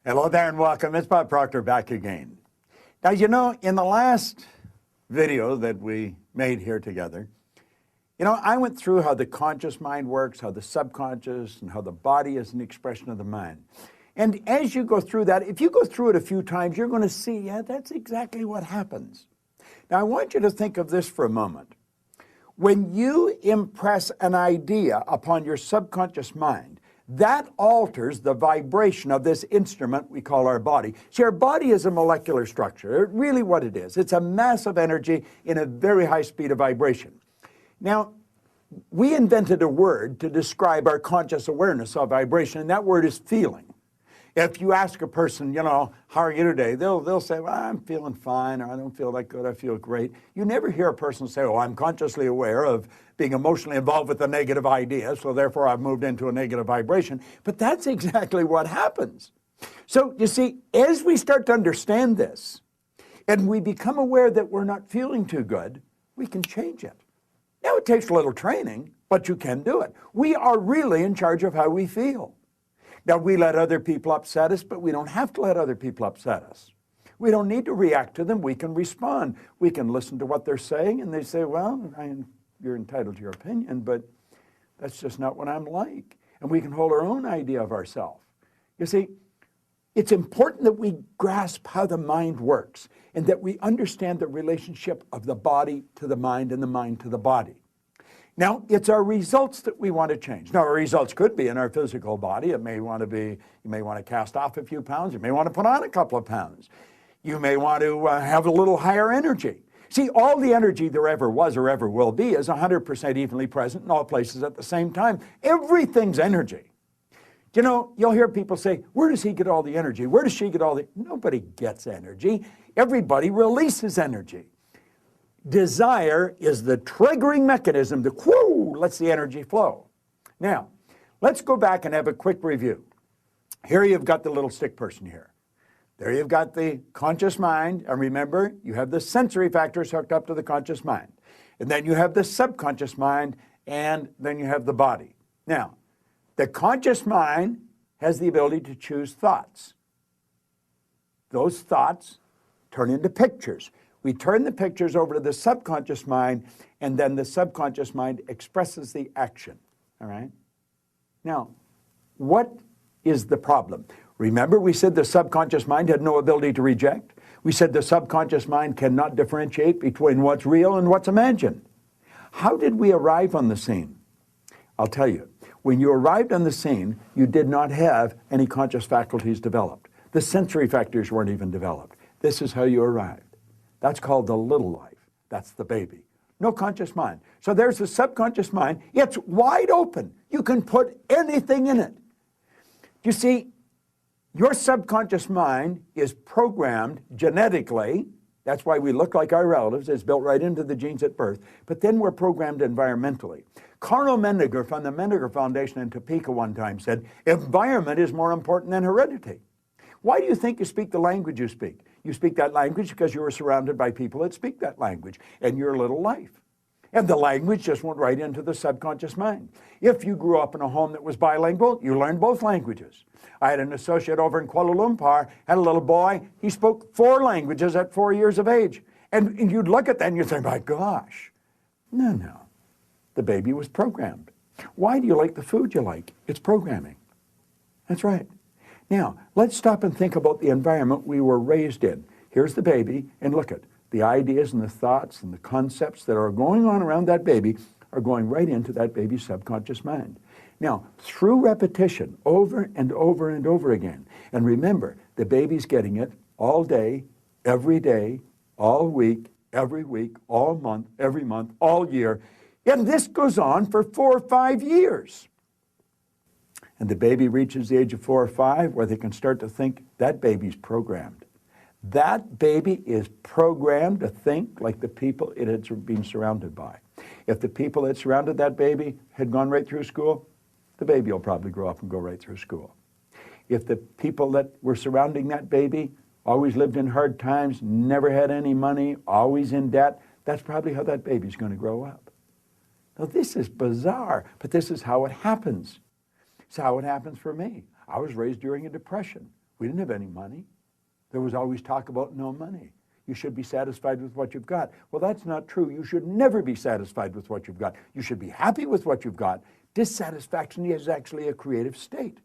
Hello there and welcome. It's Bob Proctor back again. Now, you know, in the last video that we made here together, I went through how the conscious mind works, how the subconscious, and how the body is an expression of the mind. And as you go through that, if you go through it a few times, you're going to see, yeah, that's exactly what happens. Now, I want you to think of this for a moment. When you impress an idea upon your subconscious mind, that alters the vibration of this instrument we call our body. See, our body is a molecular structure. Really what it is. It's a mass of energy in a very high speed of vibration. Now, we invented a word to describe our conscious awareness of vibration, and that word is feeling. If you ask a person, how are you today? They'll say, well, I'm feeling fine, or I don't feel that good, I feel great. You never hear a person say, oh, I'm consciously aware of being emotionally involved with a negative idea, so therefore I've moved into a negative vibration. But that's exactly what happens. So, you see, as we start to understand this, and we become aware that we're not feeling too good, we can change it. Now, it takes a little training, but you can do it. We are really in charge of how we feel. Now, we let other people upset us, but we don't have to let other people upset us. We don't need to react to them. We can respond. We can listen to what they're saying, and they say, well, you're entitled to your opinion, but that's just not what I'm like. And we can hold our own idea of ourselves. You see, it's important that we grasp how the mind works and that we understand the relationship of the body to the mind and the mind to the body. Now, it's our results that we want to change. Now, our results could be in our physical body. It may want to be, you may want to cast off a few pounds. You may want to put on a couple of pounds. You may want to have a little higher energy. See, all the energy there ever was or ever will be is 100% evenly present in all places at the same time. Everything's energy. You'll hear people say, where does he get all the energy? Where does she get all the... Nobody gets energy. Everybody releases energy. Desire is the triggering mechanism that lets the energy flow. Now, let's go back and have a quick review. Here you've got the little stick person here. There you've got the conscious mind, and remember, you have the sensory factors hooked up to the conscious mind. And then you have the subconscious mind, and then you have the body. Now, the conscious mind has the ability to choose thoughts. Those thoughts turn into pictures. We turn the pictures over to the subconscious mind, and then the subconscious mind expresses the action, all right? Now, what is the problem? Remember, we said the subconscious mind had no ability to reject. We said the subconscious mind cannot differentiate between what's real and what's imagined. How did we arrive on the scene? I'll tell you. When you arrived on the scene, you did not have any conscious faculties developed. The sensory factors weren't even developed. This is how you arrived. That's called the little life. That's the baby. No conscious mind. So there's the subconscious mind. It's wide open. You can put anything in it. You see, your subconscious mind is programmed genetically. That's why we look like our relatives. It's built right into the genes at birth. But then we're programmed environmentally. Carl Mendinger from the Mendinger Foundation in Topeka one time said, environment is more important than heredity. Why do you think you speak the language you speak? You speak that language because you were surrounded by people that speak that language in your little life. And the language just went right into the subconscious mind. If you grew up in a home that was bilingual, you learned both languages. I had an associate over in Kuala Lumpur, had a little boy, he spoke 4 languages at 4 years of age. And you'd look at that and you'd say, my gosh. No. The baby was programmed. Why do you like the food you like? It's programming. That's right. Now, let's stop and think about the environment we were raised in. Here's the baby, and look at the ideas and the thoughts and the concepts that are going on around that baby are going right into that baby's subconscious mind. Now, through repetition, over and over and over again, and remember, the baby's getting it all day, all week, every week, all month, every month, all year, and this goes on for 4 or 5 years. And the baby reaches the age of 4 or 5 where they can start to think that baby's programmed. That baby is programmed to think like the people it had been surrounded by. If the people that surrounded that baby had gone right through school, the baby will probably grow up and go right through school. If the people that were surrounding that baby always lived in hard times, never had any money, always in debt, that's probably how that baby's going to grow up. Now, this is bizarre, but this is how it happens. It's how it happens for me. I was raised during a depression. We didn't have any money. There was always talk about no money. You should be satisfied with what you've got. Well, that's not true. You should never be satisfied with what you've got. You should be happy with what you've got. Dissatisfaction is actually a creative state.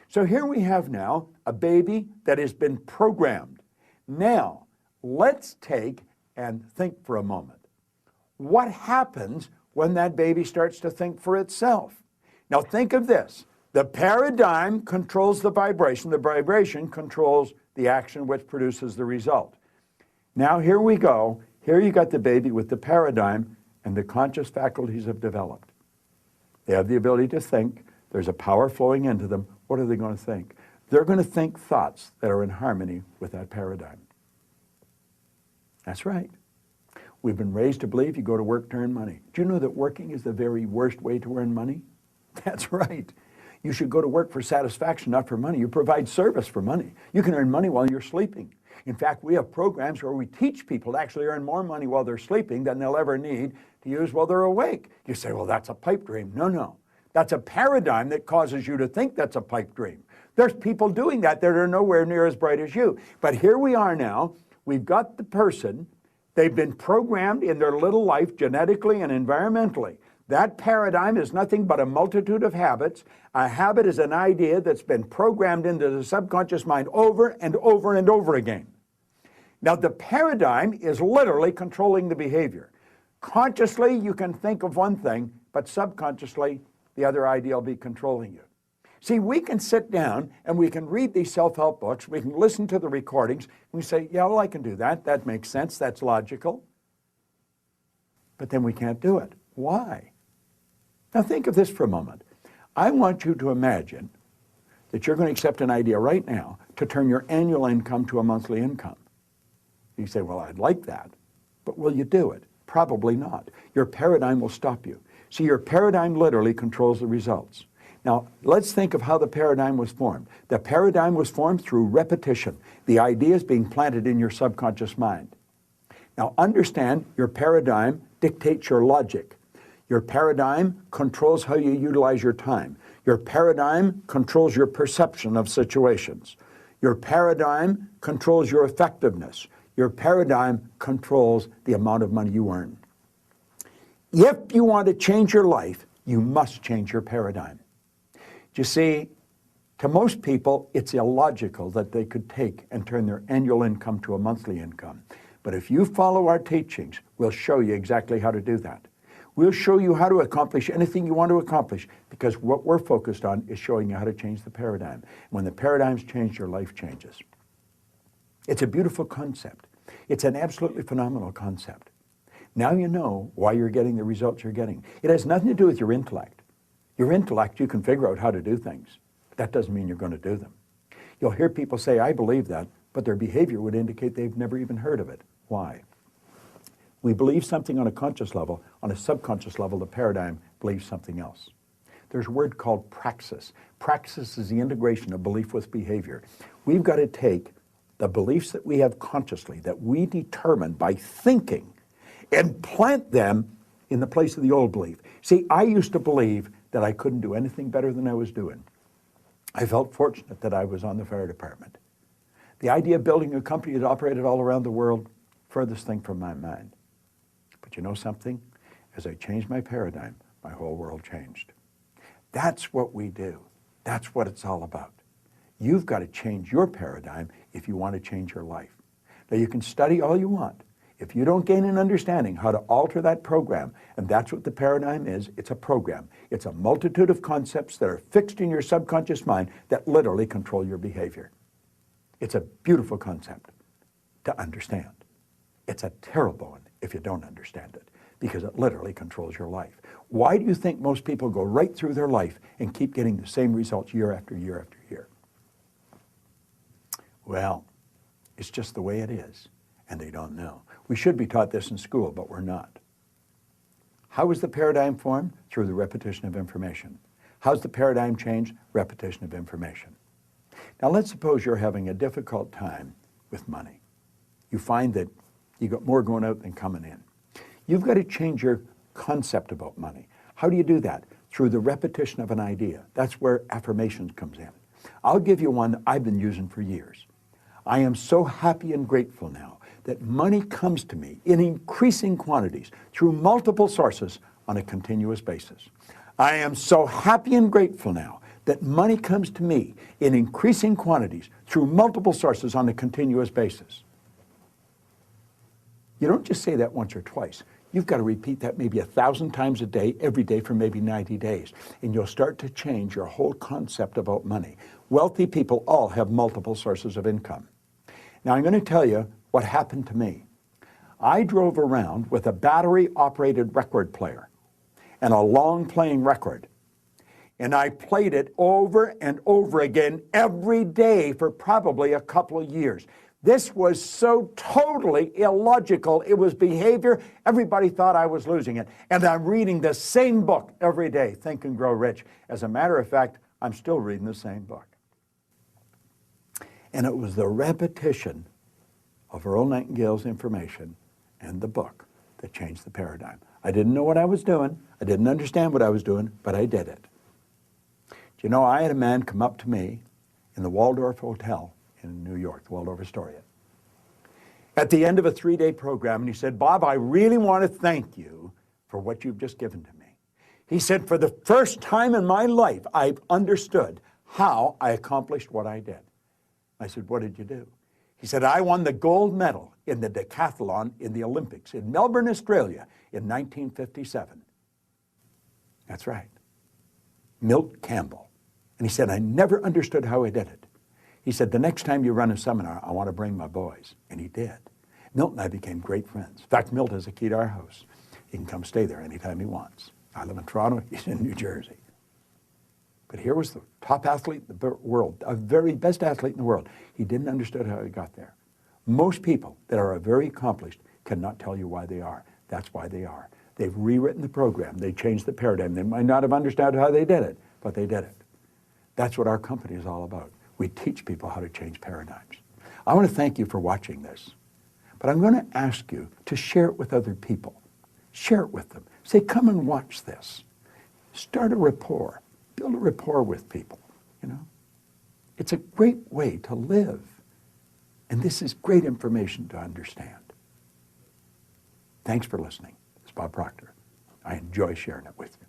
So here we have now a baby that has been programmed. Now, let's take and think for a moment. What happens when that baby starts to think for itself? Now think of this. The paradigm controls the vibration controls the action which produces the result. Now here we go. Here you got the baby with the paradigm, and the conscious faculties have developed. They have the ability to think. There's a power flowing into them. What are they going to think? They're going to think thoughts that are in harmony with that paradigm. That's right. We've been raised to believe you go to work to earn money. Do you know that working is the very worst way to earn money? That's right. You should go to work for satisfaction, not for money. You provide service for money. You can earn money while you're sleeping. In fact, we have programs where we teach people to actually earn more money while they're sleeping than they'll ever need to use while they're awake. You say, well, that's a pipe dream. No, no. That's a paradigm that causes you to think that's a pipe dream. There's people doing that are nowhere near as bright as you. But here we are now. We've got the person. They've been programmed in their little life genetically and environmentally. That paradigm is nothing but a multitude of habits. A habit is an idea that's been programmed into the subconscious mind over and over and over again. Now, the paradigm is literally controlling the behavior. Consciously, you can think of one thing, but subconsciously, the other idea will be controlling you. See, we can sit down and we can read these self-help books, we can listen to the recordings, and we say, yeah, well, I can do that. That makes sense. That's logical. But then we can't do it. Why? Now think of this for a moment. I want you to imagine that you're going to accept an idea right now to turn your annual income to a monthly income. You say, well, I'd like that, but will you do it? Probably not. Your paradigm will stop you. See, your paradigm literally controls the results. Now, let's think of how the paradigm was formed. The paradigm was formed through repetition. The idea is being planted in your subconscious mind. Now, understand your paradigm dictates your logic. Your paradigm controls how you utilize your time. Your paradigm controls your perception of situations. Your paradigm controls your effectiveness. Your paradigm controls the amount of money you earn. If you want to change your life, you must change your paradigm. You see, to most people, it's illogical that they could take and turn their annual income to a monthly income. But if you follow our teachings, we'll show you exactly how to do that. We'll show you how to accomplish anything you want to accomplish, because what we're focused on is showing you how to change the paradigm. When the paradigm's changed, your life changes. It's a beautiful concept. It's an absolutely phenomenal concept. Now you know why you're getting the results you're getting. It has nothing to do with your intellect. Your intellect, you can figure out how to do things. That doesn't mean you're going to do them. You'll hear people say, I believe that, but their behavior would indicate they've never even heard of it. Why? We believe something on a conscious level. On a subconscious level, the paradigm believes something else. There's a word called praxis. Praxis is the integration of belief with behavior. We've got to take the beliefs that we have consciously, that we determine by thinking, and plant them in the place of the old belief. See, I used to believe that I couldn't do anything better than I was doing. I felt fortunate that I was on the fire department. The idea of building a company that operated all around the world, furthest thing from my mind. But you know something? As I changed my paradigm, my whole world changed. That's what we do. That's what it's all about. You've got to change your paradigm if you want to change your life. Now, you can study all you want. If you don't gain an understanding how to alter that program, and that's what the paradigm is, it's a program. It's a multitude of concepts that are fixed in your subconscious mind that literally control your behavior. It's a beautiful concept to understand. It's a terrible one if you don't understand it, because it literally controls your life. Why do you think most people go right through their life and keep getting the same results year after year after year? Well, it's just the way it is, and they don't know. We should be taught this in school, but we're not. How is the paradigm formed? Through the repetition of information. How's the paradigm changed? Repetition of information. Now let's suppose you're having a difficult time with money. You find that you got more going out than coming in. You've got to change your concept about money. How do you do that? Through the repetition of an idea. That's where affirmations comes in. I'll give you one that I've been using for years. I am so happy and grateful now that money comes to me in increasing quantities through multiple sources on a continuous basis. I am so happy and grateful now that money comes to me in increasing quantities through multiple sources on a continuous basis. You don't just say that once or twice. You've got to repeat that maybe 1,000 times a day, every day for maybe 90 days. And you'll start to change your whole concept about money. Wealthy people all have multiple sources of income. Now I'm going to tell you what happened to me. I drove around with a battery-operated record player and a long-playing record. And I played it over and over again every day for probably a couple of years. This was so totally illogical. It was behavior. Everybody thought I was losing it. And I'm reading the same book every day, Think and Grow Rich. As a matter of fact, I'm still reading the same book. And it was the repetition of Earl Nightingale's information and the book that changed the paradigm. I didn't know what I was doing. I didn't understand what I was doing, but I did it. Do you know, I had a man come up to me in the Waldorf Hotel in New York, the Waldorf Astoria, at the end of a 3-day program, and he said, "Bob, I really want to thank you for what you've just given to me." He said, "For the first time in my life, I've understood how I accomplished what I did." I said, "What did you do?" He said, "I won the gold medal in the decathlon in the Olympics in Melbourne, Australia in 1957. That's right. Milt Campbell. And he said, "I never understood how I did it." He said, "The next time you run a seminar, I want to bring my boys." And he did. Milt and I became great friends. In fact, Milt has a key to our house. He can come stay there anytime he wants. I live in Toronto, he's in New Jersey. But here was the top athlete in the world, a very best athlete in the world. He didn't understand how he got there. Most people that are very accomplished cannot tell you why they are. That's why they are. They've rewritten the program. They changed the paradigm. They might not have understood how they did it, but they did it. That's what our company is all about. We teach people how to change paradigms. I want to thank you for watching this, but I'm going to ask you to share it with other people. Share it with them. Say, "Come and watch this." Start a rapport. Build a rapport with people, you know. It's a great way to live, and this is great information to understand. Thanks for listening. It's Bob Proctor. I enjoy sharing it with you.